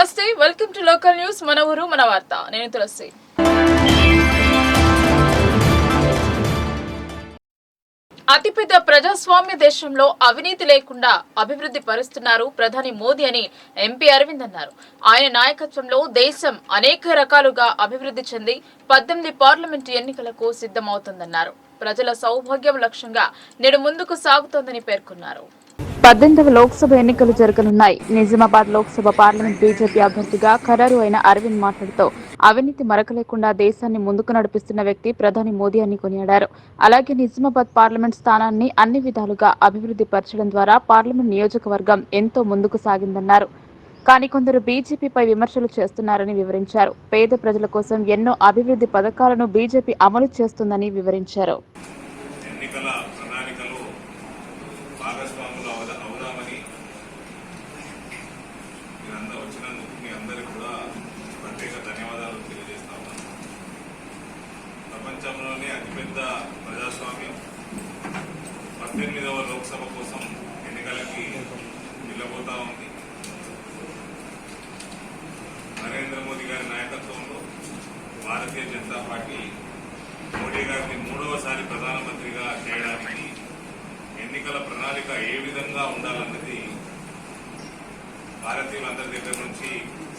నమస్తే, welcome to local news. మన ఊరు మన వార్త. నేను తులసి. అతిపెద్ద ప్రజాస్వామ్య దేశంలో అవినీతి లేకుండా అభివృద్ధి పరుస్తున్నారు ప్రధాని మోదీ అని ఎంపీ అరవింద్ అన్నారు. ఆయన నాయకత్వంలో దేశం అనేక రకాలుగా అభివృద్ధి చెంది 18 పార్లమెంటు ఎన్నికలకు సిద్ధమవుతుందన్నారు. ప్రజల సౌభాగ్యం లక్ష్యంగా నేడు ముందుకు సాగుతోందని పేర్కొన్నారు. 18వ లోక్సభ ఎన్నికలు జరగనున్నాయి. నిజామాబాద్ లోక్సభ పార్లమెంట్ బీజేపీ అభ్యర్థిగా ఖరారు అయిన అరవింద్ మాట్లాడుతూ అవినీతి మరకలేకుండా దేశాన్ని ముందుకు నడిపిస్తున్న వ్యక్తి ప్రధాని మోదీ అని కొనియాడారు. అలాగే నిజామాబాద్ పార్లమెంట్ స్థానాన్ని అన్ని విధాలుగా అభివృద్ధి పరచడం ద్వారా పార్లమెంట్ నియోజకవర్గం ఎంతో ముందుకు సాగిందన్నారు. కానీ కొందరు బీజేపీపై విమర్శలు చేస్తున్నారని వివరించారు. పేద ప్రజల కోసం ఎన్నో అభివృద్ధి పథకాలను బీజేపీ అమలు చేస్తుందని వివరించారు. ప్రపంచంలోనే అతిపెద్ద ప్రజాస్వామ్యం 18వ లోక్సభ కోసం ఎన్నికలకి వెళ్ళబోతా ఉంది. నరేంద్ర మోదీ గారి నాయకత్వంలో భారతీయ జనతా పార్టీ మోడీ గారిని 3వసారి ప్రధానమంత్రిగా చేయడానికి ఎన్నికల ప్రణాళిక ఏ విధంగా ఉండాలన్నది భారతీయులందరి దగ్గర నుంచి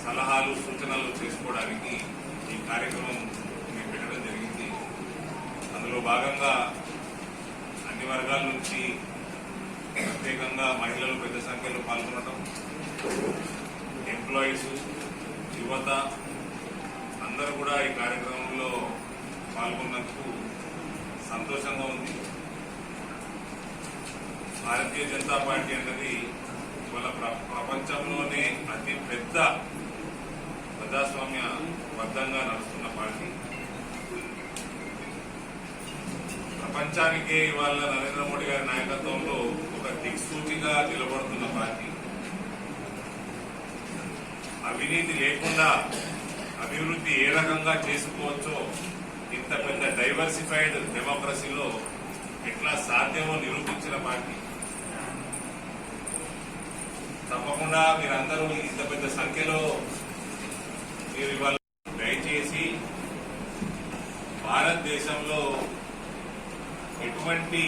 సలహాలు సూచనలు చేసుకోవడానికి ఈ కార్యక్రమం పెట్టడం జరిగింది. అందులో భాగంగా అన్ని వర్గాల నుంచి ప్రత్యేకంగా మహిళలు పెద్ద సంఖ్యలో పాల్గొనడం, ఎంప్లాయీస్, యువత అందరూ కూడా ఈ కార్యక్రమంలో పాల్గొన్నందుకు సంతోషంగా ఉంది. భారతీయ జనతా పార్టీ అన్నది ఇవాళ ప్రపంచంలోనే అతి పెద్ద ప్రజాస్వామ్య బద్దంగా నడుస్తున్న పార్టీ. ప్రపంచానికే ఇవాళ నరేంద్ర మోడీ గారి నాయకత్వంలో ఒక దిక్సూచిగా నిలబడుతున్న పార్టీ. అవినీతి లేకుండా అభివృద్ధి ఏ రకంగా చేసుకోవచ్చో ఇంత పెద్ద డైవర్సిఫైడ్ డెమోక్రసీలో ఎట్లా సాధ్యమో నిరూపించిన పార్టీ. తప్పకుండా మీరందరూ ఇంత పెద్ద సంఖ్యలో మీరు ఇవాళ దయచేసి భారతదేశంలో ఎటువంటి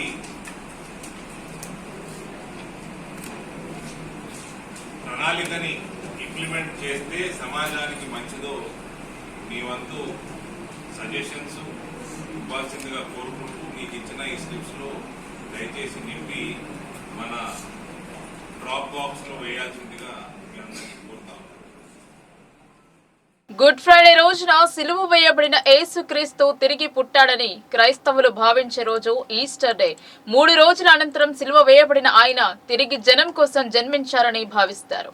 ప్రణాళికని ఇంప్లిమెంట్ చేస్తే సమాజానికి మంచిదో మీ వంతు సజెషన్స్ ఇవ్వాల్సిందిగా కోరుకుంటూ మీకు ఇచ్చిన ఈ స్లిప్స్ లో దయచేసి నింపి మన డ్రాప్ బాక్స్ లో వేయాల్సిందిగా మీ అందరికీ కోరుతాం. గుడ్ ఫ్రైడే రోజున సిలువ వేయబడిన యేసుక్రీస్తు తిరిగి పుట్టాడని క్రైస్తవులు భావించే రోజు ఈస్టర్ డే. 3 రోజుల అనంతరం సిలువ వేయబడిన ఆయన తిరిగి జనం కోసం జన్మించారని భావిస్తారు.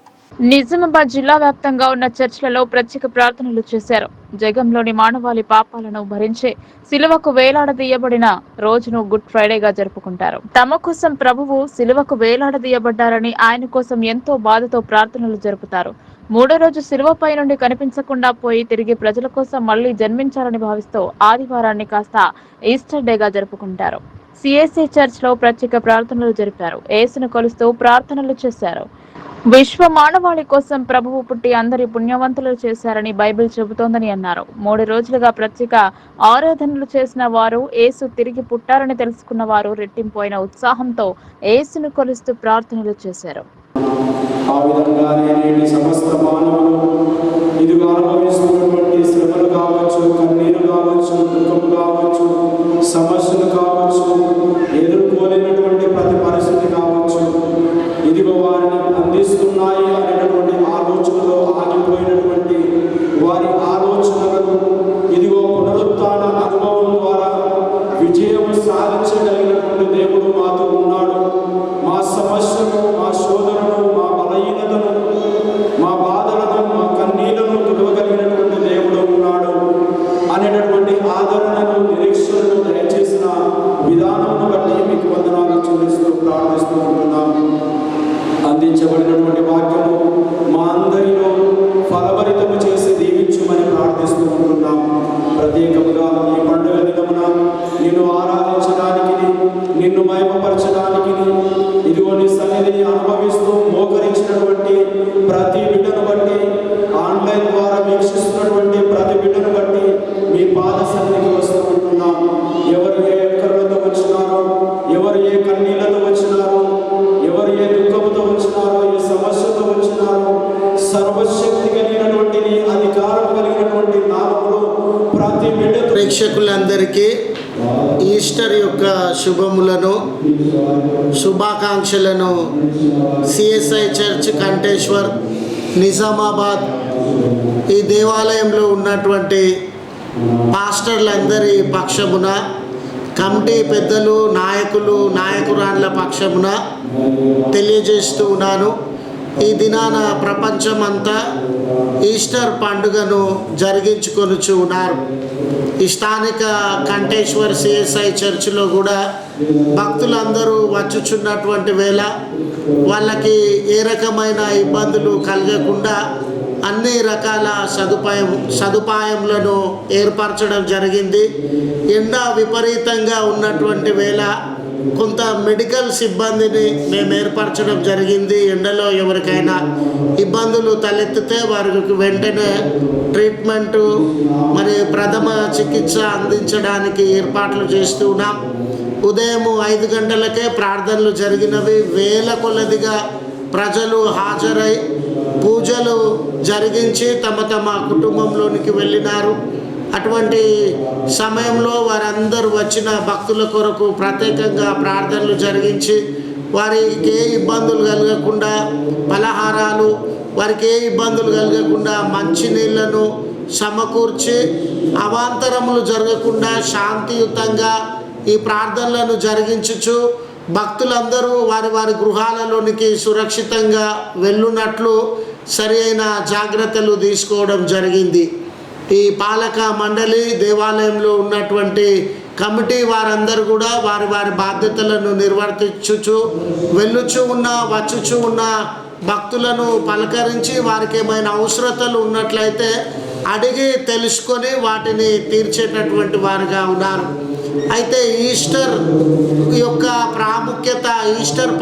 నిజామాబాద్ జిల్లా వ్యాప్తంగా ఉన్న చర్చిలలో ప్రత్యేక ప్రార్థనలు చేశారు. జగంలోని మానవాళి పాపాలను భరించే సిలువకు వేలాడదీయబడిన రోజును గుడ్ ఫ్రైడేగా జరుపుకుంటారు. తమ కోసం ప్రభువు సిలువకు వేలాడదీయబడ్డారని ఆయన కోసం ఎంతో బాధతో ప్రార్థనలు జరుపుతారు. 3వ రోజు సిలువపై నుండి కనిపించకుండా పోయి తిరిగి ప్రజల కోసం మళ్లీ జన్మించాలని భావిస్తూ ఆదివారాన్ని కాస్త ఈస్టర్ డేగా జరుపుకుంటారు. సిఎస్ఐ చర్చ్ లో ప్రత్యేక ప్రార్థనలు జరిపారు. యేసును కొలుస్తూ ప్రార్థనలు చేశారు. విశ్వ మానవాళి కోసం ప్రభువు పుట్టి అందరి పుణ్యవంతులు చేశారని బైబిల్ చెబుతోందని అన్నారు. 3 రోజులుగా ప్రత్యేక ఆరాధనలు చేసిన వారు యేసు తిరిగి పుట్టారని తెలుసుకున్న వారు రెట్టింపోయిన ఉత్సాహంతో యేసును కొలుస్తూ ప్రార్థనలు చేశారు. ఆ విధంగానే నేటి సమస్త మానవులు ఇదిగా అనుభవిస్తున్నటువంటి శ్రమలు కావచ్చు, కన్నీరు కావచ్చు, దుఃఖం కావచ్చు, సమస్యలు కావచ్చు, ఎదుర్కోలేనటువంటి ప్రతి పరిస్థితి కావచ్చు, ఇదిగో వారిని అందిస్తున్నాయి అనేటటువంటి ఆలోచనలో ఆగిపోయినటువంటి వారి ఆలోచనలను ఇదిగో పునరుత్థాన అనుభవం ద్వారా విజయం సాధించగలిగినటువంటి దేవుడు మాతో ఉన్నాడు. మా సమస్యను, మా శోధనను, మా బలహీనతను, మా బాధలను, మా కన్నీళ్లను తుడవగలిగినటువంటి దేవుడు ఉన్నాడు అనేటటువంటి ఆదరణను, నిరీక్షణను దయచేసిన విధానం బట్టి మీకు వందనాలు చెల్లిస్తూ ప్రార్థిస్తూ ఉంటున్నాము. అందించబడినటువంటి వాక్యము మా అందరిలో ఫలభరితము చేసి దీవించుమని ప్రార్థిస్తూ ఉంటున్నాము. ప్రత్యేకముగా ఈ పండుగ దినమున నేను ఈస్టర్ యొక్క శుభాకాంక్షలను సిఎస్ఐ చర్చ్ కంటేశ్వర్ నిజామాబాద్ ఈ దేవాలయంలో ఉన్నటువంటి పాస్టర్లందరి పక్షమున, కమిటీ పెద్దలు, నాయకురాండ్ల పక్షమున తెలియజేస్తూ ఉన్నాను. ఈ దినాన ప్రపంచమంతా ఈస్టర్ పండుగను జరిగించుకొనుచు ఉన్నారు. ఈ స్థానిక కంటేశ్వర్ సిఎస్ఐ చర్చిలో కూడా భక్తులందరూ వచ్చుచున్నటువంటి వేళ వాళ్ళకి ఏ రకమైన ఇబ్బందులు కలగకుండా అన్ని రకాల సదుపాయములను ఏర్పరచడం జరిగింది. ఎండ విపరీతంగా ఉన్నటువంటి వేళ కొంత మెడికల్ సిబ్బందిని మేము ఏర్పరచడం జరిగింది. ఎండలో ఎవరికైనా ఇబ్బందులు తలెత్తితే వారికి వెంటనే ట్రీట్మెంటు మరి ప్రథమ చికిత్స అందించడానికి ఏర్పాట్లు చేస్తూ ఉన్నాం. ఉదయం 5 గంటలకే ప్రార్థనలు జరిగినవి. వేల కొలదిగా ప్రజలు హాజరై పూజలు జరిగించి తమ కుటుంబంలోనికి వెళ్ళినారు. అటువంటి సమయంలో వారందరూ వచ్చిన భక్తుల కొరకు ప్రత్యేకంగా ప్రార్థనలు జరిగించి వారికి ఏ ఇబ్బందులు కలగకుండా పలహారాలు, వారికి ఏ ఇబ్బందులు కలగకుండా మంచినీళ్లను సమకూర్చి అవాంతరములు జరగకుండా శాంతియుతంగా ఈ ప్రార్థనలను జరిగించుచు భక్తులందరూ వారి గృహాలలోనికి సురక్షితంగా వెళ్ళునట్లు సరి అయిన జాగ్రత్తలు తీసుకోవడం జరిగింది. ఈ పాలక మండలి, దేవాలయంలో ఉన్నటువంటి కమిటీ వారందరూ కూడా వారి బాధ్యతలను నిర్వర్తించుచు వచ్చుచు ఉన్న భక్తులను పలకరించి వారికి ఏమైనా అవసరతలు ఉన్నట్లయితే అడిగి తెలుసుకొని వాటిని తీర్చేటటువంటి వారుగా ఉన్నారు. అయితే ఈస్టర్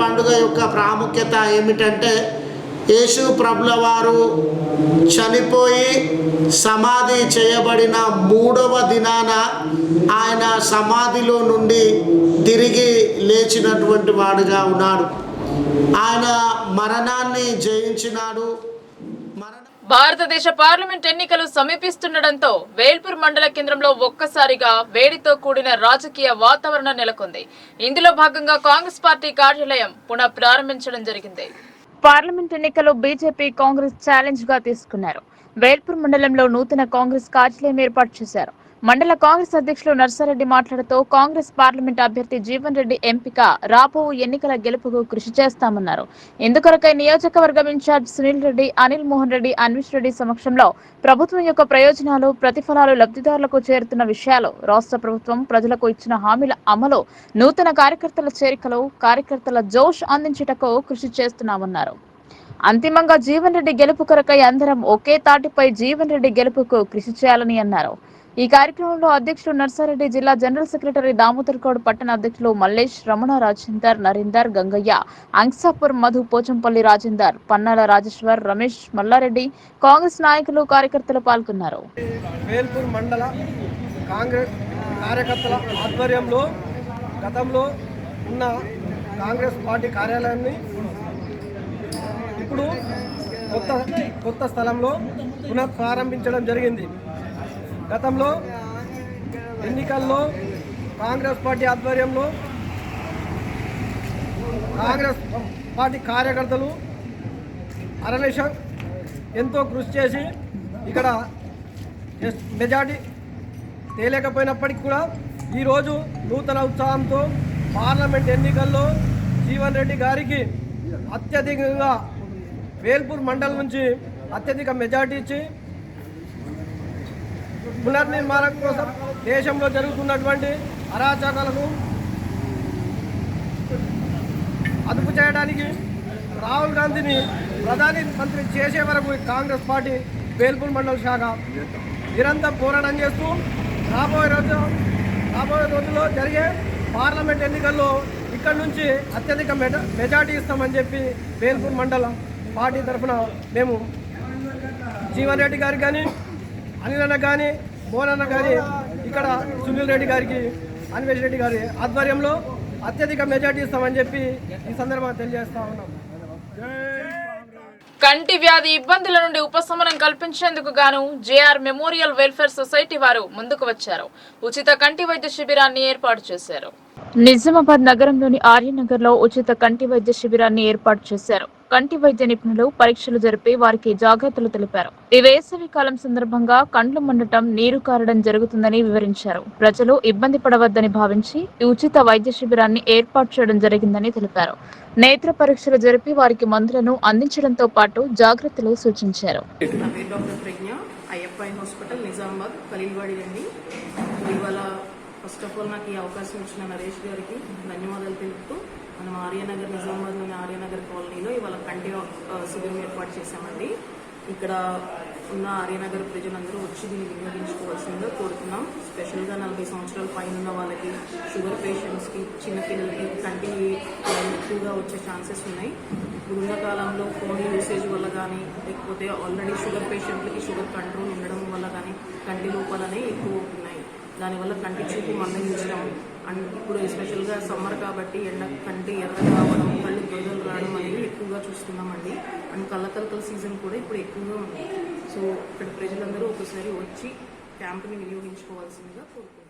పండుగ యొక్క ప్రాముఖ్యత ఏమిటంటే, యేసు ప్రభుల వారు చనిపోయి సమాధి చేయబడిన 3వ దినాన ఆయన సమాధిలో నుండి తిరిగి లేచినటువంటి వాడుగా ఉన్నాడు. ఆయన మరణాన్ని జయించినాడు. భారతదేశ పార్లమెంట్ ఎన్నికలు సమీపిస్తుండటంతో వేల్పూర్ మండల కేంద్రంలో ఒక్కసారిగా వేడితో కూడిన రాజకీయ వాతావరణం నెలకొంది. ఇందులో భాగంగా కాంగ్రెస్ పార్టీ కార్యాలయం పునః ప్రారంభించడం జరిగింది. పార్లమెంట్ ఎన్నికల్లో బీజేపీ, కాంగ్రెస్ ఛాలెంజ్ గా తీసుకున్నారు. వేల్పూర్ మండలంలో నూతన కాంగ్రెస్ కార్యాలయం ఏర్పాటు చేశారు. మండల కాంగ్రెస్ అధ్యక్షులు నర్సారెడ్డి మాట్లాడుతూ కాంగ్రెస్ పార్లమెంట్ అభ్యర్థి జీవన్ రెడ్డి ఎంపిక రాబో ఎన్నికల గెలుపుకు కృషి చేస్తామన్నారు. ఇందుకొరకై నియోజకవర్గం ఇన్ఛార్జ్ సునీల్ రెడ్డి, అనిల్ మోహన్ రెడ్డి, అన్వేష్ రెడ్డి సమక్షంలో ప్రభుత్వం యొక్క ప్రయోజనాలు, ప్రతిఫలాలు లబ్ధిదారులకు చేరుతున్న విషయాలు, రాష్ట్ర ప్రభుత్వం ప్రజలకు ఇచ్చిన హామీల అమలు, నూతన కార్యకర్తల చేరికలు, కార్యకర్తల జోష్ అందించుటకు కృషి చేస్తున్నామన్నారు. అంతిమంగా జీవన్ రెడ్డి గెలుపు కొరకై అందరం ఒకే తాటిపై జీవన్ రెడ్డి గెలుపుకు కృషి చేయాలని అన్నారు. ఈ కార్యక్రమంలో అధ్యక్షులు నర్సారెడ్డి, జిల్లా జనరల్ సెక్రటరీ దామోదర్ గౌడ్, పట్టణ అధ్యక్షులు మల్లేష్, రమణ, రాజేందర్, నరేందర్, గంగయ్య, అంక్సాపూర్ మధు, పోచంపల్లి రాజేందర్, పన్నాల రాజేశ్వర్, రమేష్, మల్లారెడ్డి, కాంగ్రెస్ నాయకులు, కార్యకర్తలు పాల్గొన్నారు. వేల్పూర్ మండల కాంగ్రెస్ కార్యకర్తల ఆధ్వర్యంలో గతంలో ఉన్న కాంగ్రెస్ పార్టీ కార్యాలయాన్ని ఇప్పుడు కొత్త స్థలంలో పునః ప్రారంభించడం జరిగింది. గతంలో ఎన్నికల్లో కాంగ్రెస్ పార్టీ ఆధ్వర్యంలో కాంగ్రెస్ పార్టీ కార్యకర్తలు అరనిశం ఎంతో కృషి చేసి ఇక్కడ మెజార్టీ తేలేకపోయినప్పటికీ కూడా ఈరోజు నూతన ఉత్సాహంతో పార్లమెంట్ ఎన్నికల్లో జీవన్ రెడ్డి గారికి అత్యధికంగా వేల్పూర్ మండలం నుంచి అత్యధిక మెజార్టీ ఇచ్చి పునర్నిర్మాణం కోసం దేశంలో జరుగుతున్నటువంటి అరాచకాలకు అదుపు చేయడానికి రాహుల్ గాంధీని ప్రధాని మంత్రి చేసే వరకు కాంగ్రెస్ పార్టీ వేల్పూర్ మండల శాఖ నిరంతరం పోరాటం చేస్తూ రాబోయే రోజుల్లో జరిగే పార్లమెంట్ ఎన్నికల్లో ఇక్కడ నుంచి అత్యధిక మెజార్టీ ఇస్తామని చెప్పి వేల్పూర్ మండలం పార్టీ తరఫున మేము జీవన్ రెడ్డి గారికి కానీ, అనిల్ అన్న కానీ, మోహన్ అన్న కానీ, ఇక్కడ సునీల్ రెడ్డి గారికి, అన్వేష్ రెడ్డి గారి ఆధ్వర్యంలో అత్యధిక మెజార్టీ ఇస్తామని చెప్పి ఈ సందర్భంగా తెలియజేస్తా ఉన్నాం. కంటి వ్యాధి ఇబ్బందుల నుండి ఉపశమనం కల్పించేందుకు గాను జేఆర్ మెమోరియల్ వెల్ఫేర్ సొసైటీ వారు ముందుకు వచ్చారు. ఉచిత కంటి వైద్య శిబిరాన్ని ఏర్పాటు చేశారు. నిజామాబాద్ నగరంలోని ఆర్యనగర్ లో ఉచిత కంటి వైద్య శిబిరాన్ని ఏర్పాటు చేశారు. కంటి వైద్య నిపుణులు పరీక్షలు జరిపి వారికి జాగ్రత్తలు తెలిపారు. ఈ వేసవి కాలం సందర్భంగా కండ్లు మండటం, నీరు కారడం జరుగుతుందని వివరించారు. ప్రజలు ఇబ్బంది పడవద్దని భావించి ఈ ఉచిత వైద్య శిబిరాన్ని ఏర్పాటు చేయడం జరిగిందని తెలిపారు. నేత్ర పరీక్షలు జరిపి వారికి మందులను అందించడంతో పాటు జాగ్రత్తలు సూచించారు. ఫస్ట్ ఆఫ్ ఆల్ నాకు ఈ అవకాశం ఇచ్చిన నరేష్ గారికి ధన్యవాదాలు తెలుపుతూ మనం ఆర్యనగర్ నిజామాబాద్లోని ఆర్యనగర్ కాలనీలో ఇవాళ కంటి శిబిరం ఏర్పాటు చేశామండి. ఇక్కడ ఉన్న ఆర్యనగర్ ప్రజలందరూ వచ్చి దీన్ని వినియోగించుకోవాల్సిందిగా కోరుతున్నాం. స్పెషల్గా 40 సంవత్సరాల పైన ఉన్న వాళ్ళకి, షుగర్ పేషెంట్స్కి, చిన్నపిల్లలకి కంటి ఎక్కువగా వచ్చే ఛాన్సెస్ ఉన్నాయి. ఇప్పుడున్న కాలంలో ఫోన్ యూసేజ్ వల్ల కానీ, లేకపోతే ఆల్రెడీ షుగర్ పేషెంట్లకి షుగర్ కంట్రోల్ ఉండడం వల్ల కానీ కంటి లోపాలనే ఎక్కువ ఉంటున్నాయి. దానివల్ల కంటి చూపు మందగించడం అండ్ ఇప్పుడు ఎస్పెషల్గా సమ్మర్ కాబట్టి కంటి ఎర్రగా రావడం, కళ్ళు గొడవలు రావడం అనేవి ఎక్కువగా చూస్తున్నామండి. అండ్ కళ్ళకలకల సీజన్ కూడా ఇప్పుడు ఎక్కువగా ఉంది. సో ఇక్కడ ప్రజలందరూ ఒకసారి వచ్చి క్యాంపుని వినియోగించుకోవాల్సిందిగా కోరుకుంటున్నాం.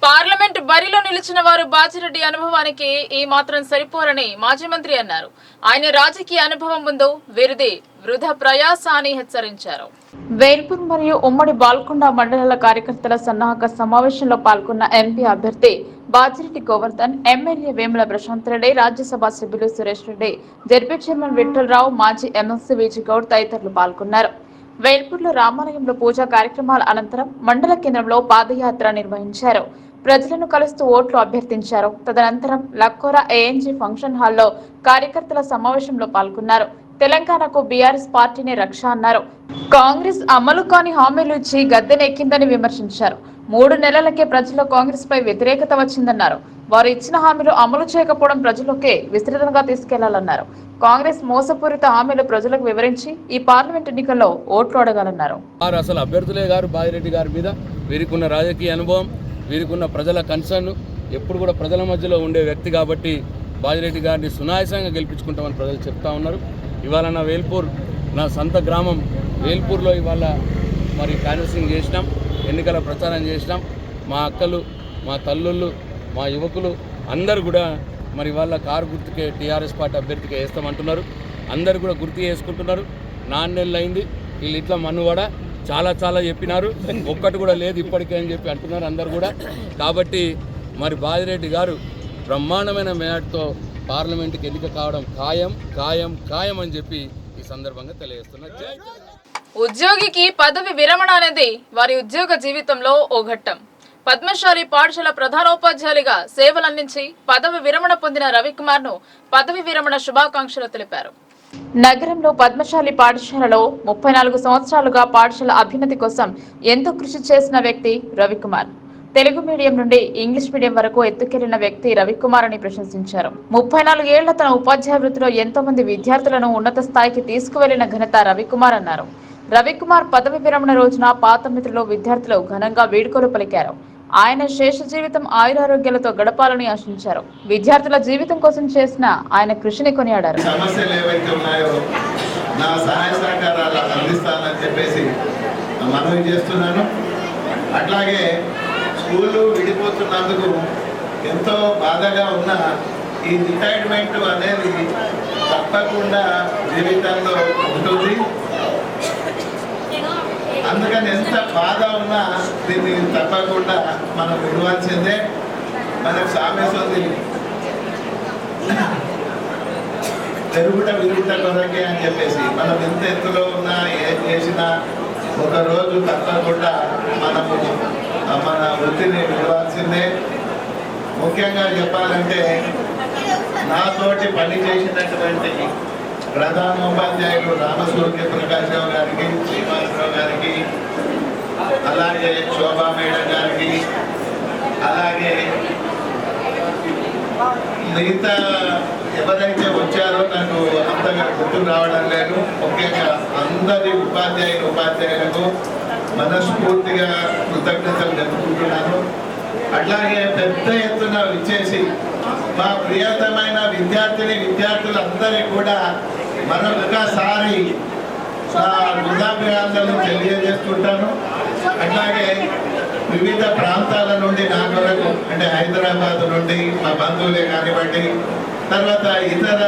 పార్లమెంట్ బరిలో నిలిచిన వారు బాజిరెడ్డి అనుభవానికి ఈ మాత్రం సరిపోరని మాజీ మంత్రి అన్నారు. ఆయన రాజకీయ అనుభవం ముందు వీరిది వృధా ప్రయాస అని హెచ్చరించారు. వేల్పూర్ మరియు ఉమ్మడి బాల్కొండ మండలాల కార్యకర్తల సన్నాహక సమావేశంలో పాల్గొన్న ఎంపీ అభ్యర్థి బాజిరెడ్డి గోవర్ధన్, ఎమ్మెల్యే వేముల ప్రశాంత్ రెడ్డి, రాజ్యసభ సభ్యులు సురేష్ రెడ్డి, జడ్పీ చైర్మన్ విఠలరావు, మాజీ ఎమ్మెల్సీ విజయగౌడ్ తదితరులు పాల్గొన్నారు. వేల్పూర్లో రామాలయంలో పూజా కార్యక్రమాల అనంతరం మండల కేంద్రంలో పాదయాత్ర నిర్వహించారు. ప్రజలను కలుస్తూ ఓట్లు అభ్యర్థించారు. తదనంతరం లక్కోరా ఏఎన్జీ ఫంక్షన్ హాల్లో కార్యకర్తల సమావేశంలో పాల్గొన్నారు. తెలంగాణకు బీఆర్ఎస్ పార్టీని రక్ష అన్నారు. కాంగ్రెస్ అమలు కాని హామీలు ఇచ్చి గద్దెనెక్కిందని విమర్శించారు. 3 నెలలకే ప్రజల్లో కాంగ్రెస్ పై వ్యతిరేకత వచ్చిందన్నారు. వారు ఇచ్చిన హామీలు అమలు చేయకపోవడం ప్రజలకే విస్తృతంగా తీసుకెళ్లాలన్నారు. కాంగ్రెస్ మోసపూరిత హామీలు ప్రజలకు వివరించి ఈ పార్లమెంట్ ఎన్నికల్లో ఓట్లు అడగాలన్నారు. అసలు అభ్యర్థులే గారు బాజిరెడ్డి గారి మీద వీరికున్న రాజకీయ అనుభవం, వీరికున్న ప్రజల కన్సర్న్, ఎప్పుడు కూడా ప్రజల మధ్యలో ఉండే వ్యక్తి కాబట్టి బాజిరెడ్డి గారిని సునాయాసంగా గెలిపించుకుంటామని ప్రజలు చెప్తా ఉన్నారు. ఇవాళ నా వేల్పూర్, నా సొంత గ్రామం వేల్పూర్లో ఇవాళ మరి కాన్వసింగ్ చేసినాం, ఎన్నికల ప్రచారం చేసినాం. మా అక్కలు, మా తల్లుళ్ళు, మా యువకులు అందరూ కూడా మరి వాళ్ళ కారు గుర్తుకే టీఆర్ఎస్ పార్టీ అభ్యర్థికే వేస్తామంటున్నారు. అందరు కూడా గుర్తు చేసుకుంటున్నారు. 4 నెలలు అయింది, వీళ్ళు ఇట్లా మన్నువాడ చాలా చెప్పినారు, ఒక్కటి కూడా లేదు ఇప్పటికే అని చెప్పి అంటున్నారు అందరు కూడా. కాబట్టి మరి బాజిరెడ్డి గారు బ్రహ్మాండమైన మేరతో పార్లమెంట్కి ఎన్నిక కావడం ఖాయం అని చెప్పి ఈ సందర్భంగా తెలియజేస్తున్నారు. ఉద్యోగికి పదవి విరమణ అనేది వారి ఉద్యోగ జీవితంలో ఓ ఘట్టం. పద్మశాలి పాఠశాల ప్రధానోపాధ్యాయులుగా సేవలందించి పదవి విరమణ పొందిన రవికుమార్ ను పదవి విరమణ శుభాకాంక్షలు తెలిపారు. నగరంలో పద్మశాలి పాఠశాలలో 34 సంవత్సరాలుగా పాఠశాల అభ్యున్నతి కోసం ఎంతో కృషి చేసిన వ్యక్తి రవికుమార్. తెలుగు మీడియం నుండి ఇంగ్లీష్ మీడియం వరకు ఎత్తుకెళ్లిన వ్యక్తి రవికుమార్ అని ప్రశంసించారు. 34 ఏళ్ల తన ఉపాధ్యాయ వృత్తిలో ఎంతో మంది విద్యార్థులను ఉన్నత స్థాయికి తీసుకువెళ్లిన ఘనత రవికుమార్ అన్నారు. రవికుమార్ పదవి విరమణ రోజున పాత మిత్రులు, విద్యార్థులు ఘనంగా వీడ్కోలు పలికారు. ఆయన శేష జీవితం ఆయురారోగ్యాలతో గడపాలని ఆశించారు. విద్యార్థుల జీవితం కోసం చేసిన ఆయన కృషిని కొనియాడారు. సమస్యలు ఏవైతే ఉన్నాయో నా సహాయ సహకారాలు అందిస్తానని చెప్పేసి మనవి చేస్తున్నాను. అట్లాగే స్కూళ్ళు విడిపోతున్నందుకు ఎంతో బాధగా ఉన్న ఈ రిటైర్మెంట్ అనేది తప్పకుండా జీవితంలో ఉంటుంది. అందుకని ఎంత బాధ ఉన్నా దీన్ని తప్పకుండా మనం విడవాల్సిందే. మనకు సామెత ఉంది, విరుగుట కొరకే అని చెప్పేసి. మనం ఎంత ఎత్తులో ఉన్నా ఏం చేసినా ఒకరోజు తప్పకుండా మనము మన వృత్తిని విడవాల్సిందే. ముఖ్యంగా చెప్పాలంటే నాతోటి పని చేసినటువంటి ప్రధాన ఉపాధ్యాయులు రామసూర్య ప్రకాశ్రావు గారికి, శ్రీనివాసరావు గారికి, అలాగే శోభా మేడం గారికి, అలాగే మిగతా ఎవరైతే వచ్చారో నాకు అంతగా గుర్తుకు రావడం లేదు. ముఖ్యంగా అందరి ఉపాధ్యాయులకు మనస్ఫూర్తిగా కృతజ్ఞతలు జరుపుకుంటున్నాను. అట్లాగే పెద్ద ఎత్తున విచ్చేసి మా ప్రియతమైన విద్యార్థులందరికీ కూడా మరొకసారి నా కృతజ్ఞతలు తెలియజేస్తుంటాను. అట్లాగే వివిధ ప్రాంతాల నుండి నా కొరకు అంటే హైదరాబాద్ నుండి మా బంధువులే కానివ్వండి, తర్వాత ఇతర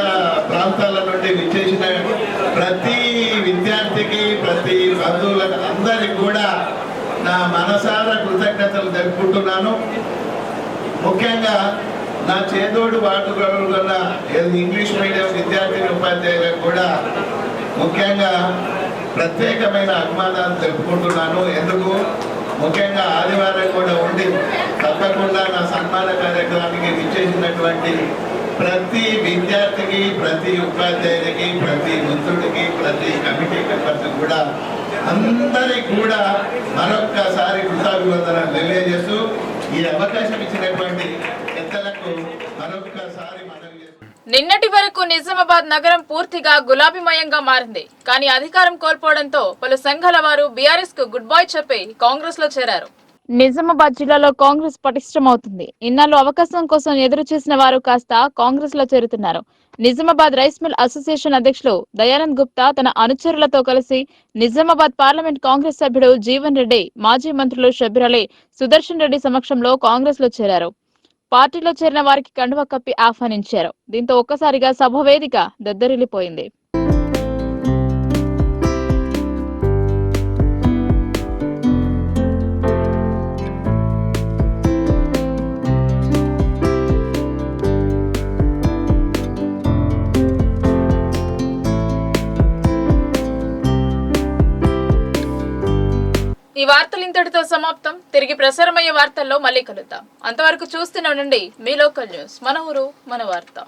ప్రాంతాల నుండి విచ్చేసిన ప్రతి విద్యార్థికి ప్రతి బంధువులకు అందరికి కూడా నా మనసారా కృతజ్ఞతలు తెలుపుకుంటున్నాను. ముఖ్యంగా నా చేదోడు వాటుగల ఇంగ్లీష్ మీడియం విద్యార్థిని ఉపాధ్యాయులకు కూడా ముఖ్యంగా ప్రత్యేకమైన అభిమానాలు తెలుపుకుంటున్నాను. ఎందుకు ముఖ్యంగా ఆదివారం కూడా ఉండి తప్పకుండా నా సన్మాన కార్యక్రమానికి విచ్చేసినటువంటి ప్రతి విద్యార్థికి, ప్రతి ఉపాధ్యాయునికి, ప్రతి మంత్రుడికి, ప్రతి కమిటీ మెంబర్స్ కూడా అందరికి కూడా మరొక్కసారి కృతజ్ఞతలు తెలియజేస్తూ ఈ అవకాశం ఇచ్చినటువంటి పెద్దలకు మరొక్కసారి మనవి చేస్తూ నిన్నటి వరకు నిజామాబాద్ నగరం పూర్తిగా గులాబీమయంగా మారింది. కానీ అధికారం కోల్పోవడంతో పలు సంఘాల వారు బీఆర్ఎస్ కు గుడ్ బై చెప్పి కాంగ్రెస్ లో చేరారు. నిజామాబాద్ జిల్లాలో కాంగ్రెస్ పటిష్టమవుతుంది. ఇన్నాళ్ళు అవకాశం కోసం ఎదురు చూసిన వారు కాస్త కాంగ్రెస్ లో చేరుతున్నారు. నిజామాబాద్ రైస్ మిల్ అసోసియేషన్ అధ్యక్షులు దయానంద్ గుప్తా తన అనుచరులతో కలిసి నిజామాబాద్ పార్లమెంట్ కాంగ్రెస్ సభ్యుడు జీవన్ రెడ్డి, మాజీ మంత్రులు షబ్బీర్ అలీ, సుదర్శన్ రెడ్డి సమక్షంలో కాంగ్రెస్ లో చేరారు. పార్టీలో చేరిన వారికి కండువా కప్పి ఆహ్వానించారు. దీంతో ఒక్కసారిగా సభ వేదిక దద్దరిల్లిపోయింది. ఈ వార్తలు ఇంతటితో సమాప్తం. తిరిగి ప్రసారమయ్యే వార్తల్లో మళ్ళీ కలుద్దాం. అంతవరకు చూస్తూనే ఉండండి మీ లోకల్ న్యూస్. మన ఊరు మన వార్త.